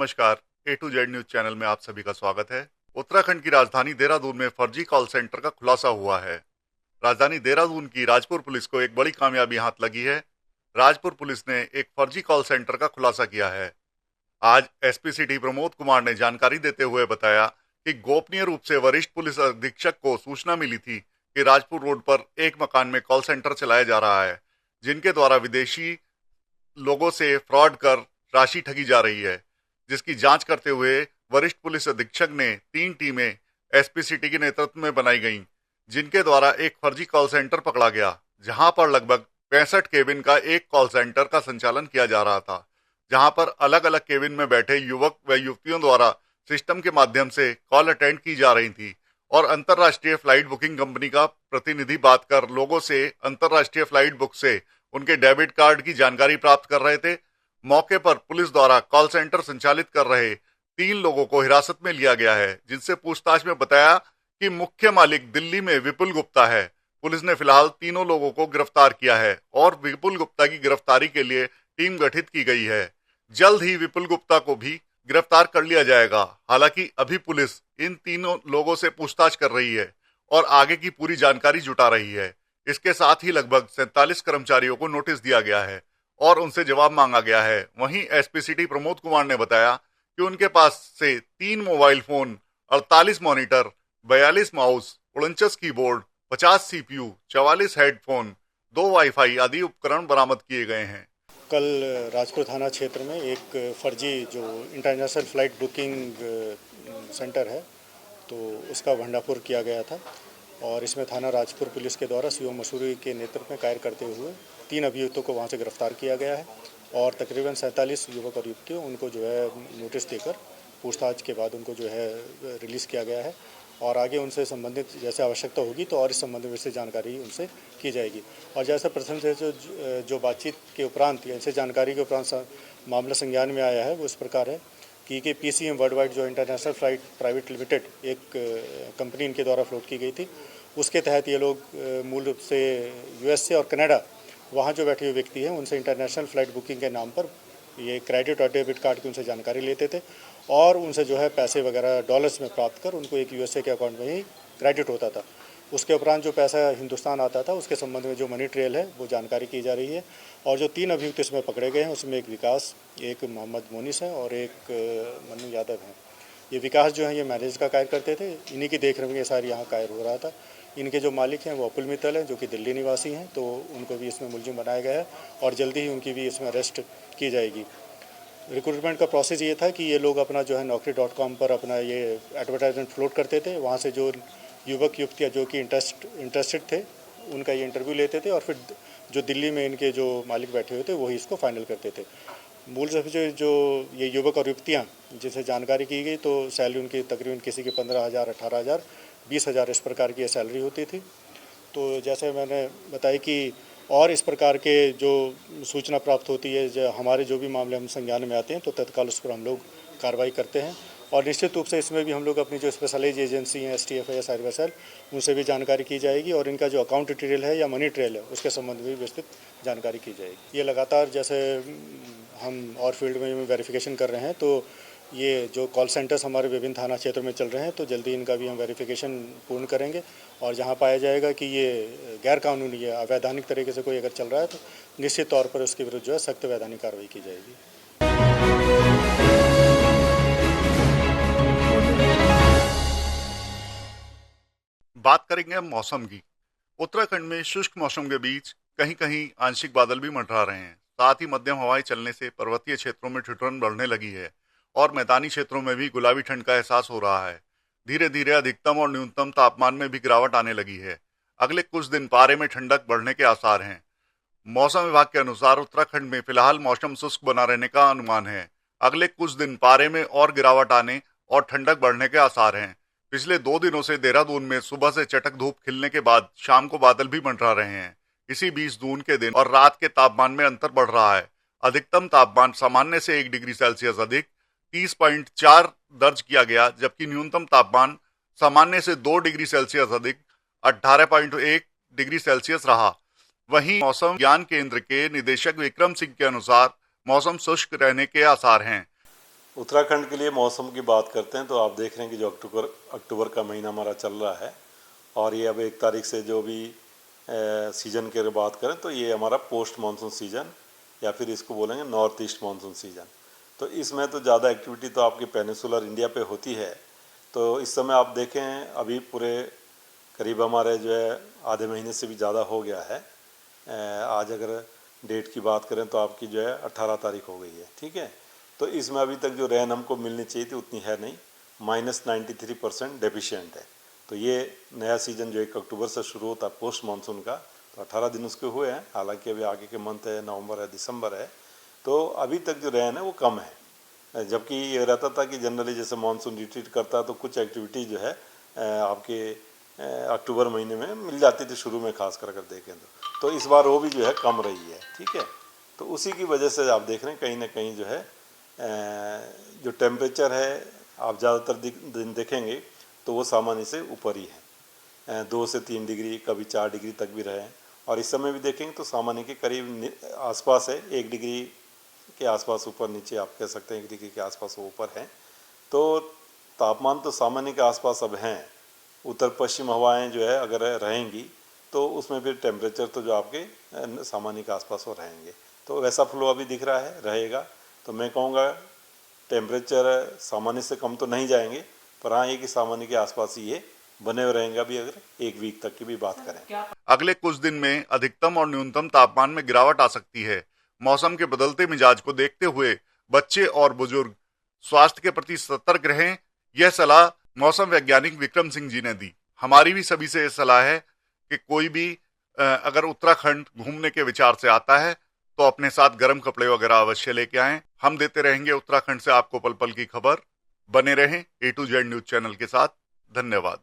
नमस्कार। ए to Z news channel में आप सभी का स्वागत है। उत्तराखंड की राजधानी देहरादून में फर्जी कॉल सेंटर का खुलासा हुआ है। राजधानी देहरादून की राजपुर पुलिस को एक बड़ी कामयाबी हाथ लगी है। राजपुर पुलिस ने एक फर्जी कॉल सेंटर का खुलासा किया है। आज एसपी सिटी प्रमोद कुमार ने जानकारी देते हुए बताया कि गोपनीय रूप से वरिष्ठ पुलिस अधीक्षक को सूचना मिली थी कि राजपुर रोड पर एक मकान में कॉल सेंटर चलाया जा रहा है, जिनके द्वारा विदेशी लोगों से फ्रॉड कर राशि ठगी जा रही है, जिसकी जांच करते हुए वरिष्ठ पुलिस अधीक्षक ने 3 टीमें एसपी सिटी के नेतृत्व में बनाई गईं, जिनके द्वारा एक फर्जी कॉल सेंटर पकड़ा गया, जहां पर लगभग 65 केबिन का एक कॉल सेंटर का संचालन किया जा रहा था, जहां पर अलग अलग केबिन में बैठे युवक व युवतियों द्वारा सिस्टम के माध्यम से कॉल अटेंड की जा रही थी और अंतरराष्ट्रीय फ्लाइट बुकिंग कंपनी का प्रतिनिधि बात कर लोगों से अंतरराष्ट्रीय फ्लाइट बुक से उनके डेबिट कार्ड की जानकारी प्राप्त कर रहे थे। मौके पर पुलिस द्वारा कॉल सेंटर संचालित कर रहे 3 लोगों को हिरासत में लिया गया है, जिनसे पूछताछ में बताया कि मुख्य मालिक दिल्ली में विपुल गुप्ता है। पुलिस ने फिलहाल तीनों लोगों को गिरफ्तार किया है और विपुल गुप्ता की गिरफ्तारी के लिए टीम गठित की गई है। जल्द ही विपुल गुप्ता को भी गिरफ्तार कर लिया जाएगा। हालांकि अभी पुलिस इन तीनों लोगों से पूछताछ कर रही है और आगे की पूरी जानकारी जुटा रही है। इसके साथ ही लगभग 47 कर्मचारियों को नोटिस दिया गया है और उनसे जवाब मांगा गया है। वहीं एसपी सिटी प्रमोद कुमार ने बताया कि उनके पास से 3 mobile phone, 48 monitor, 42 mouse, 49 keyboard, 50 CPU, 44 headphone, 2 wifi आदि उपकरण बरामद किए गए हैं। कल राजपुर थाना क्षेत्र में एक फर्जी जो इंटरनेशनल फ्लाइट बुकिंग सेंटर है, तो उसका भंडाफोड़ किया गया था और इसमें थाना राजपुर पुलिस के द्वारा सीओ मसूरी के नेतृत्व में कार्य करते हुए 3 अभियुक्तों को वहां से गिरफ्तार किया गया है और तकरीबन 47 युवक और युवतियों उनको जो है नोटिस देकर पूछताछ के बाद उनको जो है रिलीज़ किया गया है और आगे उनसे संबंधित जैसे आवश्यकता होगी तो और इस संबंध में से जानकारी उनसे की जाएगी। और जैसे प्रथम से जो बातचीत के उपरांत ऐसे जानकारी के उपरांत मामला संज्ञान में आया है वो इस प्रकार है कि PCM वर्ल्ड वाइड जो इंटरनेशनल फ्लाइट प्राइवेट लिमिटेड एक कंपनी इनके द्वारा फ्लोट की गई थी, उसके तहत ये लोग मूल रूप से US से और कनाडा वहाँ जो बैठे हुए व्यक्ति हैं उनसे इंटरनेशनल फ़्लाइट बुकिंग के नाम पर ये क्रेडिट और डेबिट कार्ड की उनसे जानकारी लेते थे और उनसे जो है पैसे वगैरह डॉलर्स में प्राप्त कर उनको एक USA के अकाउंट में ही क्रेडिट होता था। उसके उपरांत जो पैसा हिंदुस्तान आता था उसके संबंध में जो मनी ट्रेल है वो जानकारी की जा रही है और जो 3 अभियुक्त इसमें पकड़े गए हैं उसमें एक विकास, एक मोहम्मद मोनिस है और एक मनु यादव है। ये विकास जो है ये मैनेज का कार्य करते थे, इन्हीं की देख रेख में सारी यहाँ कार्य हो रहा था। इनके जो मालिक हैं वो अपुल मित्तल हैं जो कि दिल्ली निवासी हैं, तो उनको भी इसमें मुलजिम बनाया गया है और जल्दी ही उनकी भी इसमें अरेस्ट की जाएगी। रिक्रूटमेंट का प्रोसेस ये था कि ये लोग अपना जो है naukri.com पर अपना ये एडवर्टाइजमेंट फ्लोट करते थे, वहाँ से जो युवक युवतियाँ जो कि इंटरेस्टेड थे उनका ये इंटरव्यू लेते थे और फिर जो दिल्ली में इनके जो मालिक बैठे हुए थे वही इसको फाइनल करते थे। मूल रूप से जो ये युवक और युवतियाँ जिनसे जानकारी की गई तो सैलरी उनकी तकरीबन किसी की 15,000, 18,000, 20,000 इस प्रकार की सैलरी होती थी। तो जैसे मैंने बताया कि और इस प्रकार के जो सूचना प्राप्त होती है, जो हमारे जो भी मामले हम संज्ञान में आते हैं तो तत्काल उस पर हम लोग कार्रवाई करते हैं और निश्चित रूप से इसमें भी हम लोग अपनी जो स्पेशलाइज एजेंसी हैं STF या साइबर सेल उनसे भी जानकारी की जाएगी और इनका जो अकाउंट ट्रेल है या मनी ट्रेल है उसके संबंध में भी विस्तृत जानकारी की जाएगी। ये लगातार जैसे हम और फील्ड में वेरिफिकेशन कर रहे हैं तो ये जो कॉल सेंटर्स हमारे विभिन्न थाना क्षेत्र में चल रहे हैं तो जल्दी इनका भी हम वेरिफिकेशन पूर्ण करेंगे और जहां पाया जाएगा कि ये गैर कानूनी या अवैधानिक तरीके से कोई अगर चल रहा है तो निश्चित तौर पर उसके विरुद्ध जो है सख्त वैधानिक कार्रवाई की जाएगी। बात करेंगे हम मौसम की। उत्तराखंड में शुष्क मौसम के बीच कहीं कहीं आंशिक बादल भी मंडरा रहे हैं। साथ ही मध्यम हवाएं चलने से पर्वतीय क्षेत्रों में ठिठुरन बढ़ने लगी है और मैदानी क्षेत्रों में भी गुलाबी ठंड का एहसास हो रहा है। धीरे धीरे अधिकतम और न्यूनतम तापमान में भी गिरावट आने लगी है। अगले कुछ दिन पारे में ठंडक बढ़ने के आसार हैं। मौसम विभाग के अनुसार उत्तराखंड में फिलहाल मौसम शुष्क बना रहने का अनुमान है। अगले कुछ दिन पारे में और गिरावट आने और ठंडक बढ़ने के आसार हैं। पिछले 2 दिनों से देहरादून में सुबह से चटक धूप खिलने के बाद शाम को बादल भी मंडरा रहे हैं। इसी बीच जून के दिन और रात के तापमान में अंतर बढ़ रहा है। अधिकतम तापमान सामान्य से 1 डिग्री सेल्सियस अधिक 30.4 दर्ज किया गया, जबकि न्यूनतम तापमान सामान्य से 2 डिग्री सेल्सियस अधिक 18.1 डिग्री सेल्सियस रहा। वहीं मौसम विज्ञान केंद्र के निदेशक विक्रम सिंह के अनुसार मौसम शुष्क रहने के आसार हैं। उत्तराखंड के लिए मौसम की बात करते हैं तो आप देख रहे हैं कि जो अक्टूबर का महीना हमारा चल रहा है और ये अब 1 तारीख से जो भी सीज़न की अगर बात करें तो ये हमारा पोस्ट मानसून सीज़न या फिर इसको बोलेंगे नॉर्थ ईस्ट मानसून सीज़न। तो इसमें तो ज़्यादा एक्टिविटी तो आपकी पेनिसुलर इंडिया पे होती है। तो इस समय आप देखें अभी पूरे करीब हमारे जो है आधे महीने से भी ज़्यादा हो गया है। आज अगर डेट की बात करें तो आपकी जो है 18 तारीख हो गई है, ठीक है। तो इसमें अभी तक जो रेन हमको मिलनी चाहिए थी उतनी है नहीं, -93% डेफिशिएंट है। तो ये नया सीज़न जो 1 अक्टूबर से शुरू होता है पोस्ट मानसून का, तो 18 दिन उसके हुए हैं। हालांकि अभी आगे के मंथ है, नवंबर है, दिसंबर है, तो अभी तक जो रेन है वो कम है। जबकि ये रहता था कि जनरली जैसे मानसून रिट्रीट करता है तो कुछ एक्टिविटी जो है आपके अक्टूबर महीने में मिल जाती थी शुरू में, खास कर अगर देखें तो इस बार वो भी जो है कम रही है, ठीक है। तो उसी की वजह से आप देख रहे हैं कहीं ना कहीं जो है जो टेम्परेचर है आप ज़्यादातर दिन देखेंगे तो वो सामान्य से ऊपर ही है। 2 से 3 डिग्री, कभी 4 डिग्री तक भी रहे। और इस समय भी देखेंगे तो सामान्य के करीब आसपास है, 1 डिग्री के आसपास ऊपर नीचे आप कह सकते हैं, 1 डिग्री के आसपास वो ऊपर है। तो तापमान तो सामान्य के आसपास अब हैं। उत्तर पश्चिम हवाएं जो है अगर रहेंगी तो उसमें फिर टेम्परेचर तो जो आपके सामान्य के आसपास वो रहेंगे। तो वैसा फ्लो अभी दिख रहा है, रहेगा। तो मैं कहूँगा टेम्परेचर सामान्य से कम तो नहीं जाएंगे, पर हाँ ये कि सामान्य के आसपास ही ये बने हुए रहेंगे अभी अगर 1 वीक तक की भी बात करें। अगले कुछ दिन में अधिकतम और न्यूनतम तापमान में गिरावट आ सकती है। मौसम के बदलते मिजाज को देखते हुए बच्चे और बुजुर्ग स्वास्थ्य के प्रति सतर्क रहें। यह सलाह मौसम वैज्ञानिक विक्रम सिंह जी ने दी। हमारी भी सभी से यह सलाह है कि कोई भी अगर उत्तराखंड घूमने के विचार से आता है तो अपने साथ गर्म कपड़े वगैरह अवश्य लेके आएं। हम देते रहेंगे उत्तराखंड से आपको पल पल की खबर। बने रहें A to Z news channel के साथ। धन्यवाद।